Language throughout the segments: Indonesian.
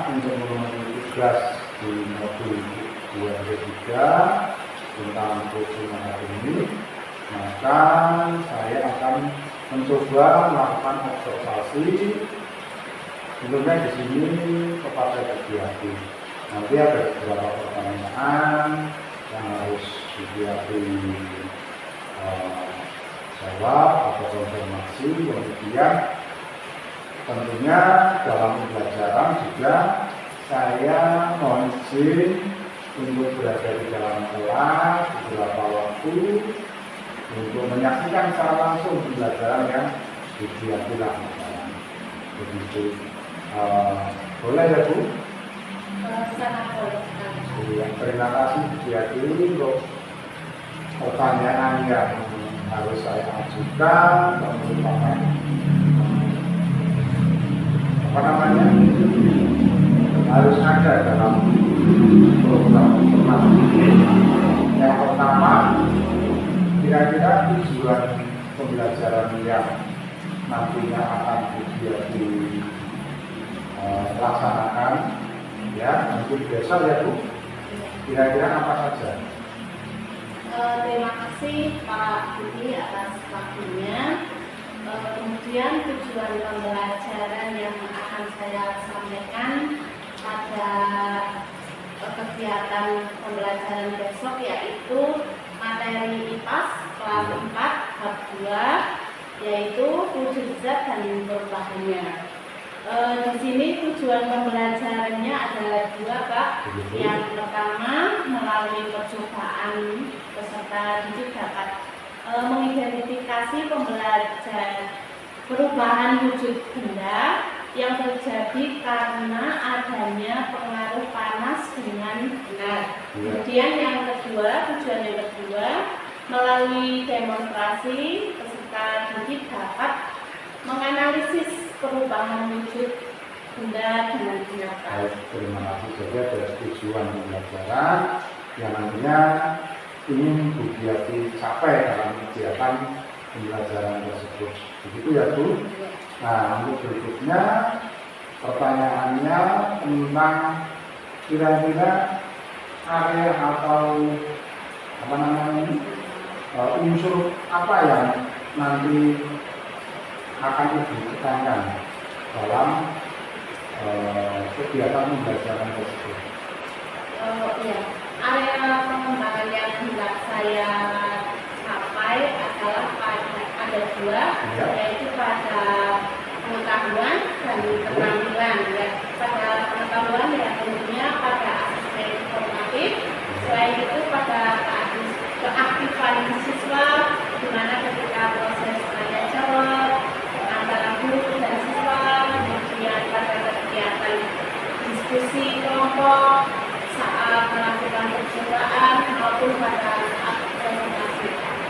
untuk memenuhi tugas di modul 2-3 tentang fungsional ini, maka saya akan mencoba melakukan observasi tentunya di sini kepada Budiati. Nanti ada beberapa pertanyaan yang harus Budiati jawab atau konfirmasi. Kemudian tentunya dalam pembelajaran juga saya mohon izin untuk berada di dalam kelas beberapa waktu untuk menyaksikan secara langsung pembelajaran yang Budiati lakukan. Begitu. Boleh ya Bu? Sangat boleh. Terima kasih Budiati untuk pertanyaan yang harus saya ajukan dan merupakan harus ada dalam program ini. Yang pertama, kira-kira tujuan pembelajaran yang nantinya akan Budiati laksanakan, ya mungkin besok ya Bu. Kira-kira apa saja? Terima kasih Pak Budi atas waktunya. Kemudian tujuan pembelajaran yang akan saya sampaikan pada kegiatan pembelajaran besok yaitu materi IPAS kelas 4 bab 2, yaitu wujud zat dan perubahannya. Di sini tujuan pembelajarannya adalah dua, Pak. Yang pertama, melalui percobaan peserta didik dapat mengidentifikasi perubahan wujud benda yang terjadi karena adanya pengaruh panas dengan benar. Kemudian yang kedua, tujuan yang kedua, melalui demonstrasi peserta didik dapat menganalisis perubahan wujud benda dengan kenyataan. Terima kasih. Jadi ada tujuan pembelajaran yang nantinya ingin Budiati capai dalam kegiatan pembelajaran tersebut. Begitu ya Bu? Nah, untuk berikutnya pertanyaannya tentang kira-kira area atau unsur apa yang nanti akan Ibu tekankan dalam kegiatan pembelajaran tersebut. Iya, area pengembangan yang hendak saya capai adalah ada dua, yaitu pada pengetahuan dan keterampilan. Ya, pada pengetahuan ya tentunya pada aspek formatif, selain itu pada keaktifan siswa, di mana ketika proses tanya jawab antara guru dan siswa, kemudian pada kegiatan diskusi kelompok saat melakukan percobaan maupun pada saat presentasi.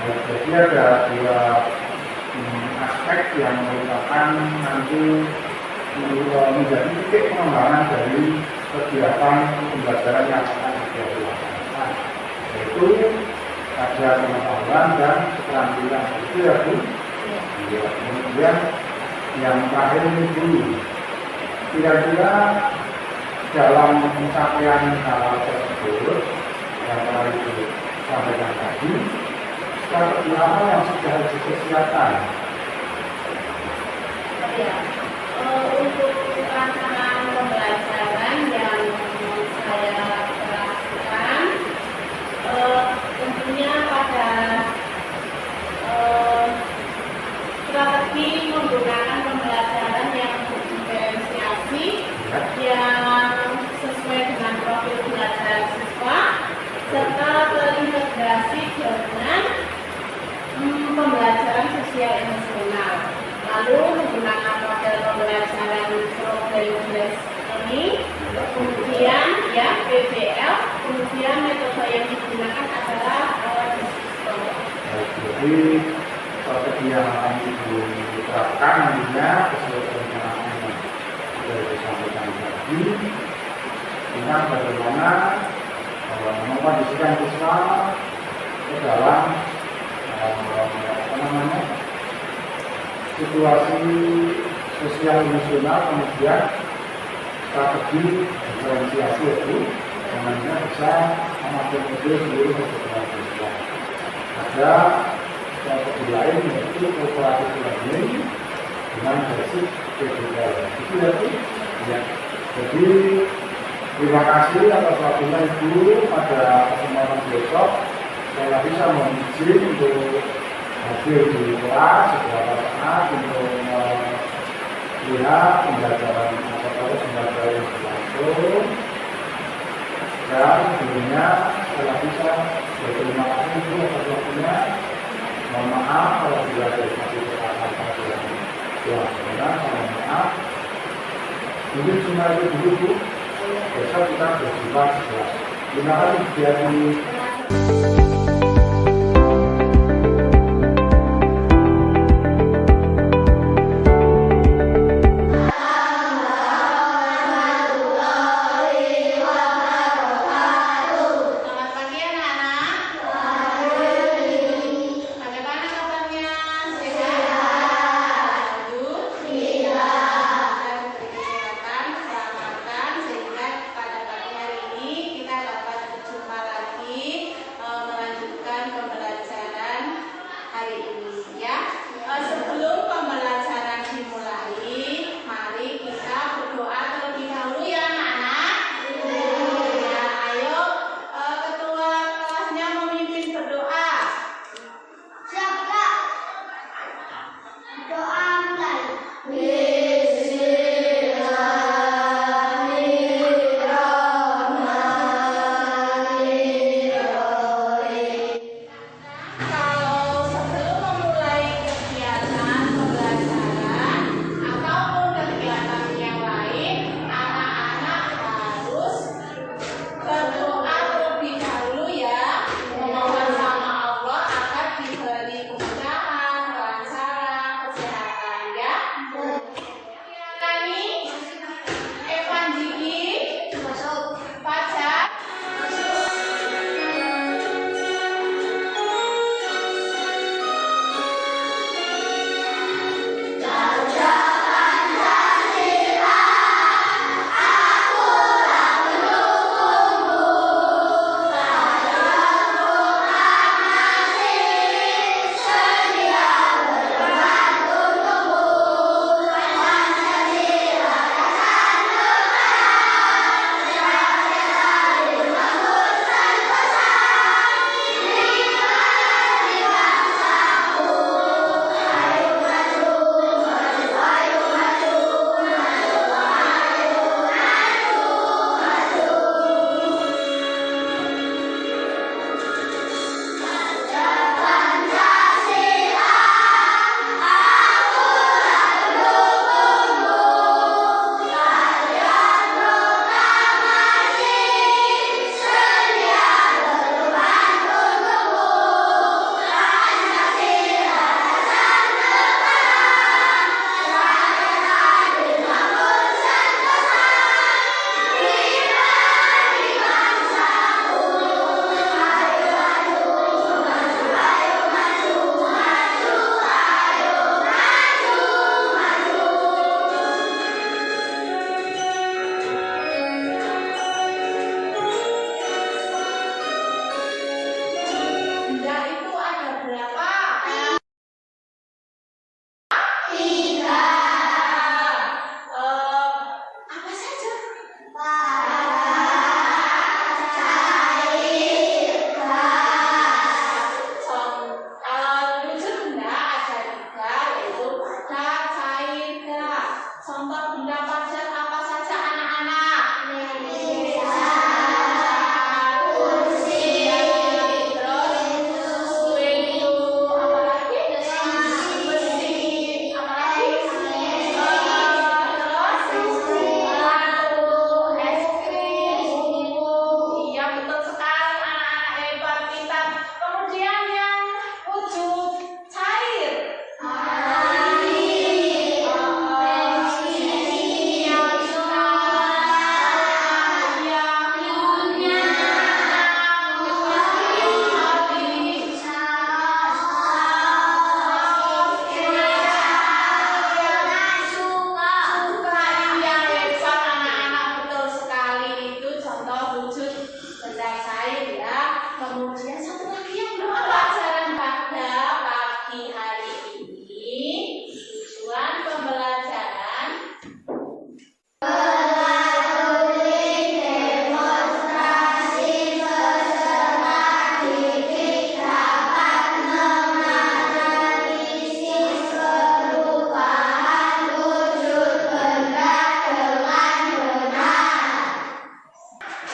Jadi ada dua aspek yang merupakan nanti menjadi titik pengembangan dari kegiatan pembelajaran yang akan dilakukan, yaitu ada pengetahuan dan keterampilan. Itu ya Bu. Ya. Kemudian yang terakhir ini dulu, kira-kira dalam pencapaian hal tersebut yang telah disampaikan tadi, strategi apa yang sudah dipersiapkan? Ya, untuk pelaksanaan pembelajaran yang saya lakukan, tentunya pada strategi menggunakan pembelajaran yang diferensiasi, yang sesuai dengan profil belajar siswa, serta terintegrasi dengan pembelajaran sosial emosional. Lalu menggunakan model pembelajaran problem-based learning, kemudian ya PBL, kemudian metode yang digunakan adalah Jadi strategi yang akan Ibu diterapkan nantinya sesuai perencanaan yang sudah disampaikan tadi, dengan bagaimana mengkondisikan siswa ke dalam situasi sosial emosional, kemudian strategi diferensiasi itu namanya bisa mengakomodir seluruh kebutuhan siswa. Ada strategi lain yaitu cooperative learning dengan basis PBL. Itu ya. Jadi terima kasih atas waktunya Ibu pada kesempatan besok. Saya bisa mohon untuk hadir di kelas beberapa saat untuk melihat pembelajaran atau pembelajaran yang berlangsung. Dan sebelumnya saya bisa berterima kasih untuk atas waktunya. Mohon maaf kalau tidak ada masih kata-kata yang benar, mohon maaf. Mungkin cuma itu dulu Bu. Besok kita berjumpa di kelas. Terima kasih.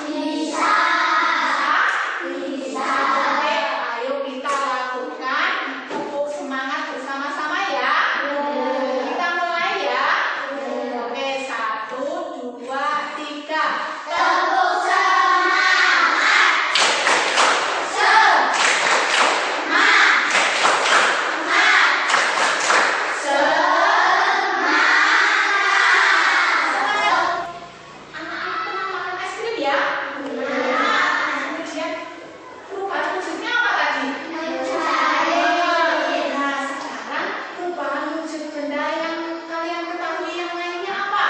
Bisa. Oke, ayo kita lakukan pupuk semangat bersama-sama ya. Kita mulai ya. Oke, 1, 2, 3. Tepuk anak-anak pernah makan es krim ya? Kemudian perubahan wujudnya apa tadi? Nah, sekarang perubahan wujud benda yang kalian ketahui yang lainnya apa?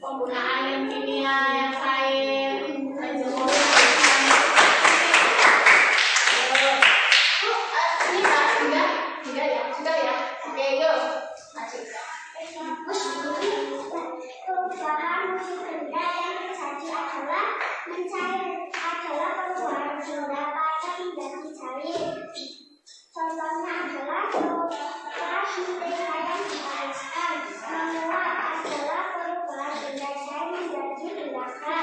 Penggunaan yang kimia, yang cair, menjemur. Sudah ya. Oke, yuk. Masuk. Perubahan wujud benda yang terjadi adalah mencair, adalah perubahan benda padat menjadi cair. Contohnya adalah keras mentega yang dipanaskan. Menguap adalah perubahan benda cair menjadi benda gas.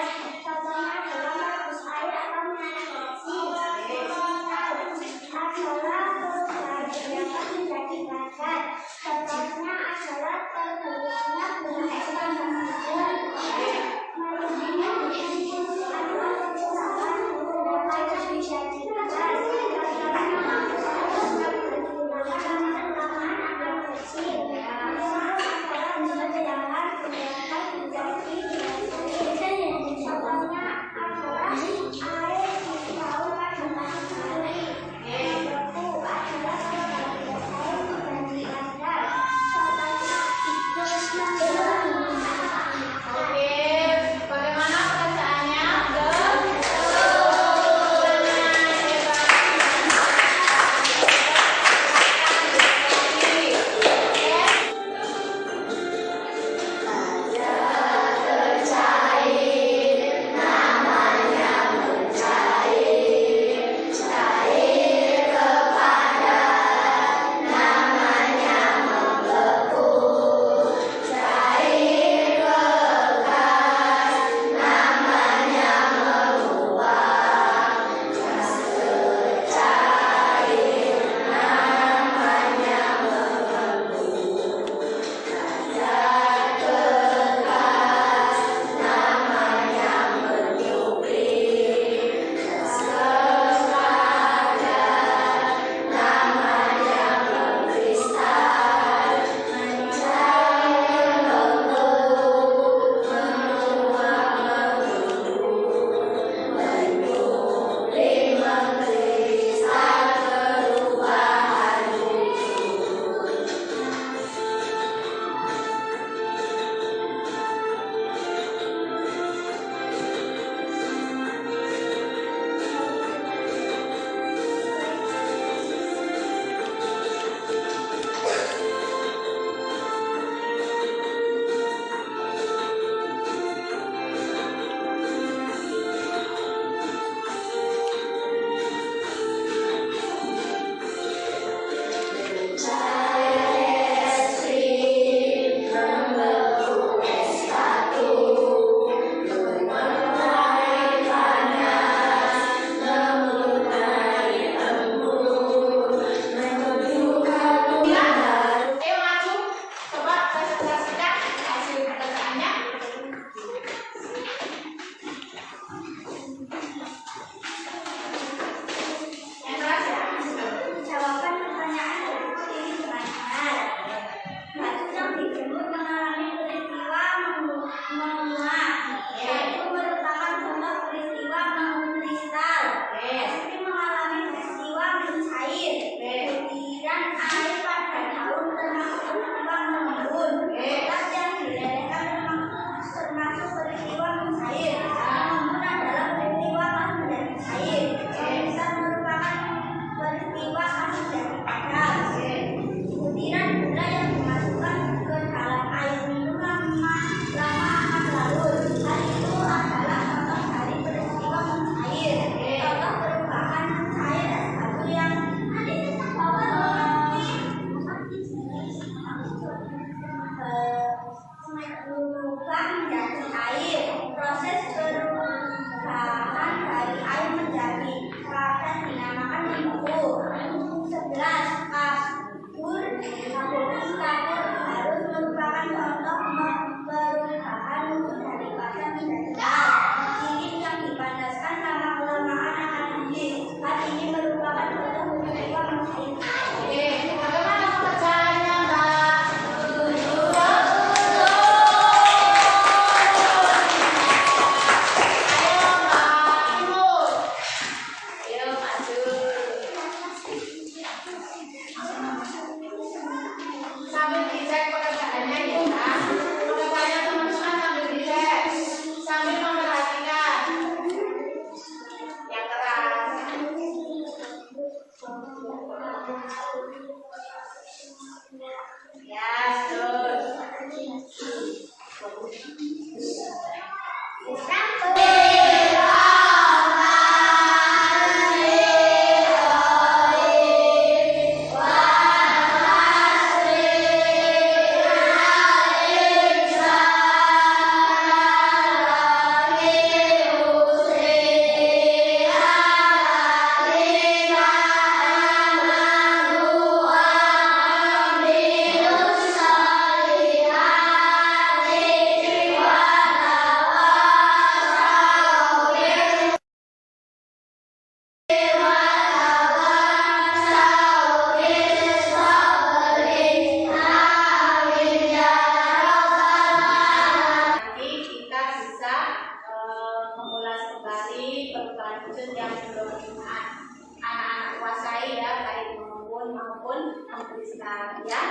ya.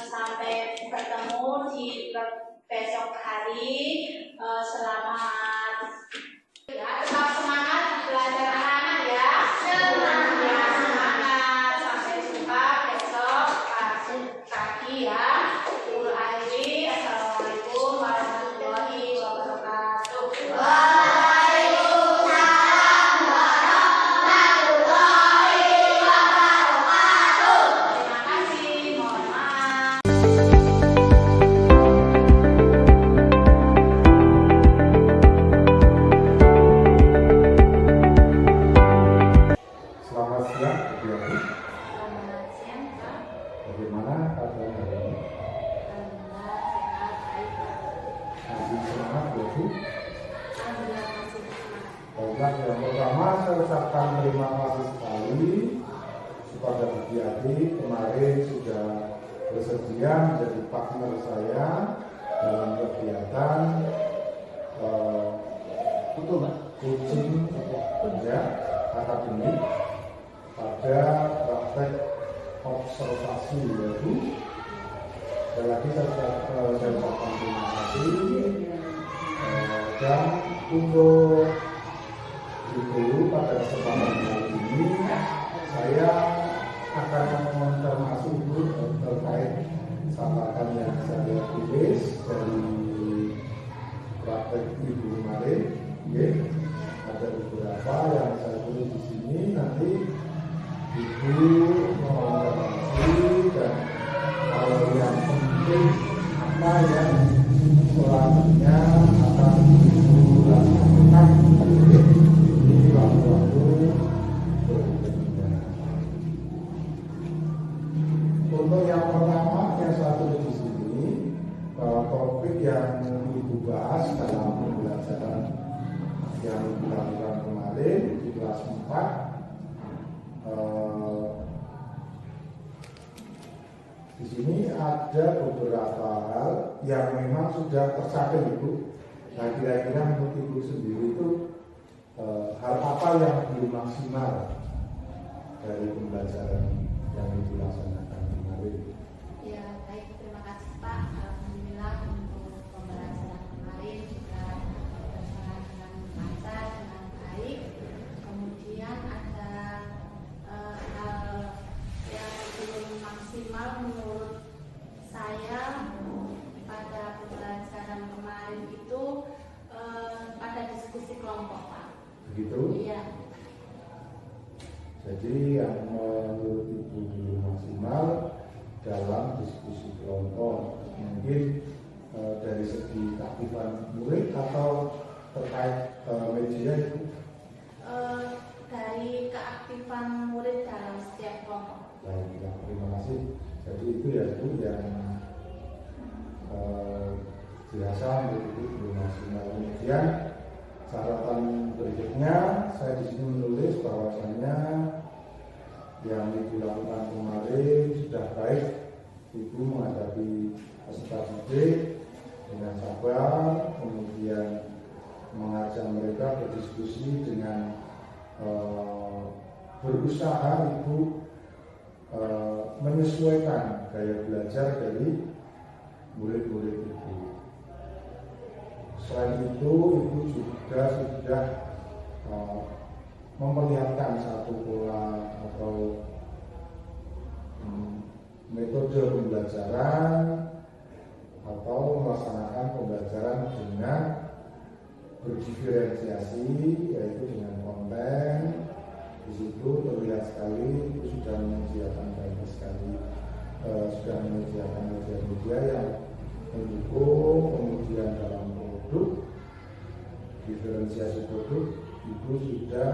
Sampai bertemu di besok hari. Selamat ya, tetap semangat belajar anak-anak ya. Semangat. Sampai jumpa besok pagi ya. Guru Airi, assalamualaikum warahmatullahi wabarakatuh. Selamat siang, adik-adik. Selamat siang, Pak. Bagaimana keadaan hari ini? Alhamdulillah sehat, baik, Pak. Masih semangat, ya, Bu? Alhamdulillah masih semangat. Baiklah, yang pertama saya ucapkan terima kasih sekali kepada adik-adik kemarin sudah bersedia menjadi partner saya dalam kegiatan coaching ya, akademik pada praktek observasi yaitu. Sekali lagi saya ucapkan terima kasih. Dan untuk itu pada kesempatan kali ini saya akan mengonfirmasi dulu terkait catatan yang saya tulis dari praktek ibu kemarin. Ya, ada beberapa yang saya tulis di sini, nanti ibu mengonfirmasi dan kalau yang penting apa yang selanjutnya akan dilakukan di waktu-waktu berikutnya. Untuk yang pertama yang saya tulis di sini, topik yang ibu bahas dalam pembelajaran yang dilakukan kemarin di kelas 4. Di sini ada beberapa hal yang memang sudah tercapai, Ibu. Nah, kira-kira menurut Ibu sendiri itu hal apa yang belum maksimal dari pembelajaran yang Ibu laksanakan kemarin? Ya, baik, terima kasih Pak. Alhamdulillah untuk pembelajaran kemarin juga berjalan dengan lancar, dengan baik. Kemudian ada hal yang belum maksimal menurut saya pada pembelajaran kemarin itu pada diskusi kelompok, Pak. Begitu? Iya. Jadi yang menurut Ibu belum maksimal dalam diskusi kelompok mungkin dari segi keaktifan murid atau terkait media itu? Dari keaktifan murid dalam setiap kelompok. Baik, ya, terima kasih. Jadi itu ya Bu yang dirasa menurut Ibu belum maksimal. Kemudian catatan berikutnya saya di sini menulis bahwasannya yang Ibu lakukan kemarin sudah baik. Ibu menghadapi peserta didik dengan sabar, kemudian mengajak mereka berdiskusi dengan berusaha Ibu menyesuaikan gaya belajar dari murid-murid Ibu. Selain itu, Ibu juga sudah memperlihatkan satu pola atau metode pembelajaran atau melaksanakan pembelajaran dengan berdiferensiasi, yaitu dengan konten. Di situ terlihat sekali Ibu sudah menyediakan banyak sekali sudah menyediakan media-media yang mendukung. Kemudian dalam produk diferensiasi produk Ibu sudah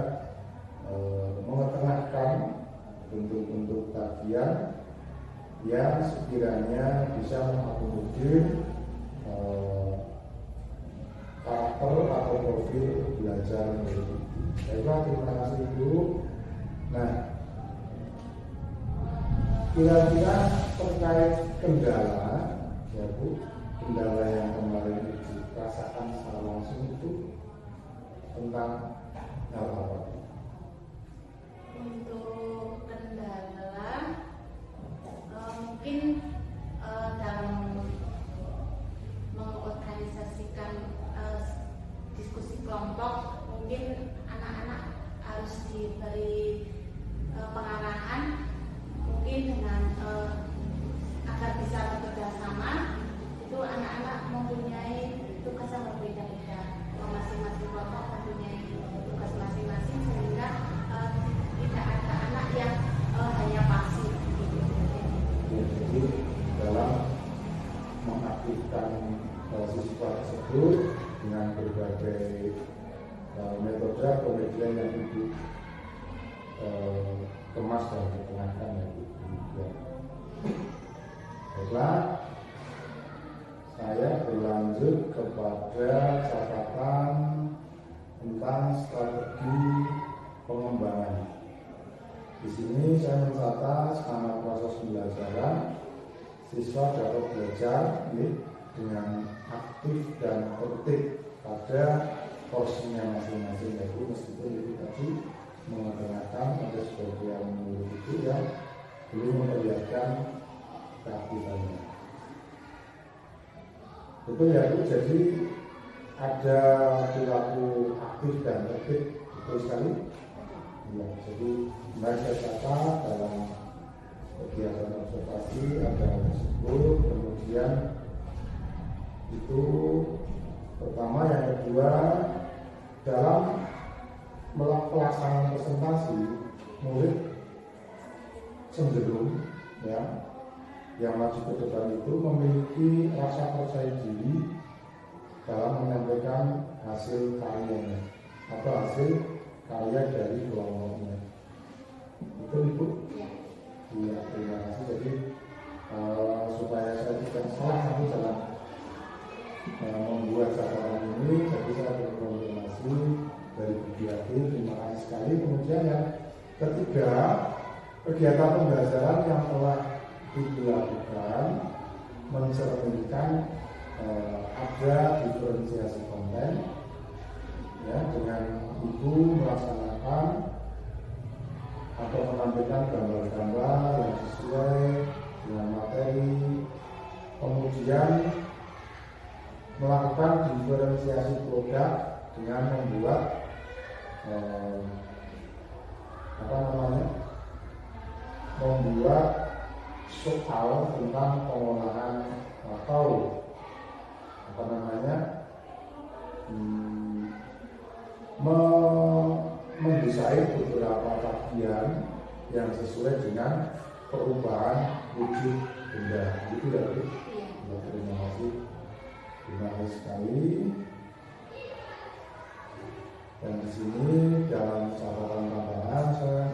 mengetengahkan bentuk-bentuk kajian yang sekiranya bisa mengakomodir karakter atau profil belajar dari Ibu. Baiklah, terima kasih Ibu. Nah, kira-kira terkait kendala, ya Bu, kendala yang kemarin Ibu rasakan secara langsung itu tentang apa? Untuk kendala mendiskusikan diskusi kelompok, mungkin anak-anak harus diberi pengarahan mungkin dengan agar bisa bekerja sama. Itu anak-anak mempunyai tugas yang berbeda-beda, masing-masing kelompok mempunyai tugas masing-masing, sehingga tidak ada anak yang hanya pasif gitu. Jadi dalam mengaktifkan siswa tersebut dengan berbagai metode penelitian yang Ibu kemas dan ketengahkan ya Bu. Baiklah, saya berlanjut kepada catatan tentang strategi pengembangan. Di sini saya mencatat selama proses pembelajaran siswa dapat belajar dengan aktif dan tertib pada porsinya masing-masing, yaitu meskipun itu tadi menggunakan ada sebagian murid itu yang belum memperlihatkan keaktifannya. Betul ya Bu, jadi ada perilaku aktif dan tertib, betul sekali. Ya, jadi mari saya catat dalam kegiatan observasi ada tersebut, kemudian itu pertama, yang kedua dalam pelaksanaan presentasi murid cenderung ya yang maju ke depan itu memiliki rasa percaya diri dalam menyampaikan hasil karyanya atau hasil karya dari kelompoknya. Betul Ibu? Iya, terima kasih. Jadi supaya saya tidak salah nanti dalam membuat catatan ini, jadi saya berkonfirmasi dari Bu Diati, terima kasih sekali. Kemudian yang ketiga, kegiatan pembelajaran yang telah dilakukan mencerminkan ada diferensiasi konten ya, dengan Ibu melaksanakan atau menampilkan gambar-gambar yang sesuai dengan materi, kemudian melakukan diferensiasi produk dengan membuat membuat soal tentang pengolahan atau mendesain beberapa bagian yang sesuai dengan perubahan wujud benda. Itu ya Bu. Terima kasih. Terima kasih sekali. Dan di sini dalam catatan tambahan saya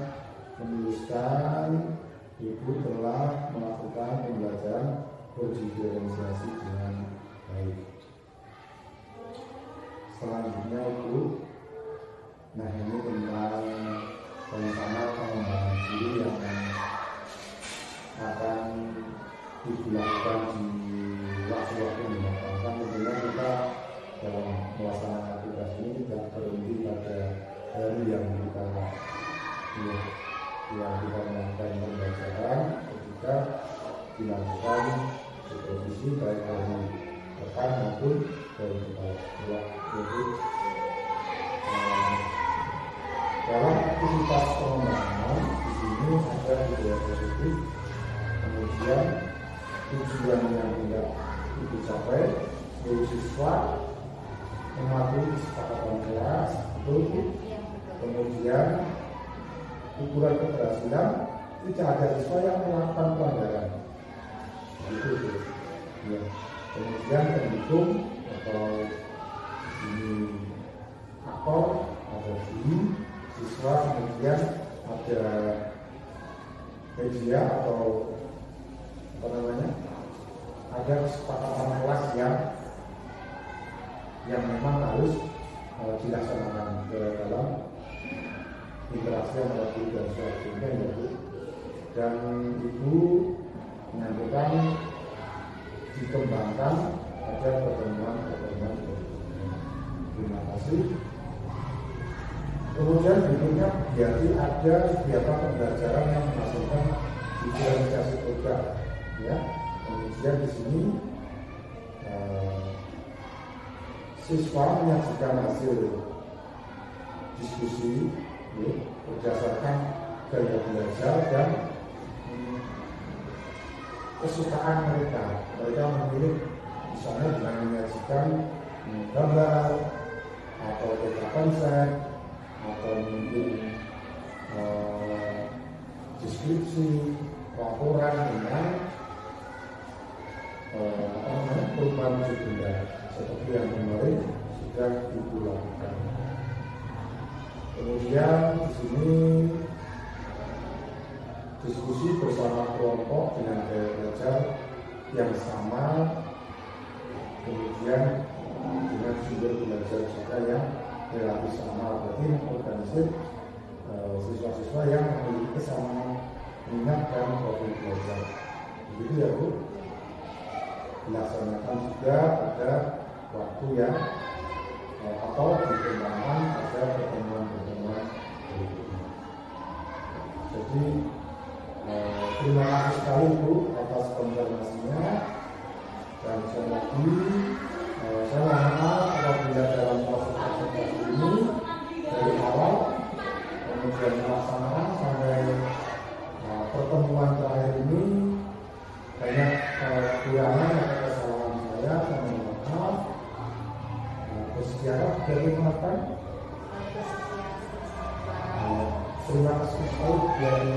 menuliskan Ibu telah melakukan pembelajaran berdiferensiasi dengan baik. Selanjutnya Ibu, nah ini tentang rencana pengembangan diri yang akan dilakukan di waktu-waktu mendatang. Tentunya kita dalam melaksanakan tugas ini tidak berhenti pada hari yang kita melakukan pembelajaran, ketika dilakukan supervisi baik dari rekan maupun dari kepala. Jadi dalam aktivitas pengembangan di sini ada budaya positif, kemudian tujuan yang tidak dicapai, seluruh siswa mematuhi kesepakatan kelas, betul. Kemudian ukuran keberhasilan, tidak ada siswa yang melakukan pelanggaran. Itu. Ya. Kemudian pendukung atau ini aktor ada di siswa, kemudian ada media atau ada kesepakatan kelas yang memang harus dilaksanakan dalam interaksi antara guru dan siswa ya Bu. Dan Ibu menyampaikan dikembangkan ada pertemuan. Terima kasih. Kemudian berikutnya berarti ada kegiatan pembelajaran yang menghasilkan diferensiasi produk ya. Kemudian di sini siswa menyajikan hasil diskusi ya, berdasarkan gaya belajar dan kesukaan mereka. Mereka memilih misalnya dengan menyajikan gambar atau peta konsep atau mungkin deskripsi laporan dengan perubahan benda seperti yang kemarin sudah Ibu lakukan. Kemudian di sini diskusi bersama kelompok dengan gaya belajar yang sama, kemudian dengan sumber belajar juga yang relatif sama, berarti mengorganisir siswa-siswa yang memiliki kesamaan minat dan profil belajar. Begitu ya Bu. Dilaksanakan juga pada waktu yang atau dikembangkan pada pertemuan-pertemuan berikutnya. Jadi terima kasih sekali Bu atas konfirmasinya, dan sekali lagi saya mohon maaf apabila dalam proses presentasi ini dari awal kemudian pelaksanaan sampai pertemuan terakhir ini banyak kekurangan atau kesalahan saya mohon maaf. Bersejarah dari maafkan. Terima kasih sekali dari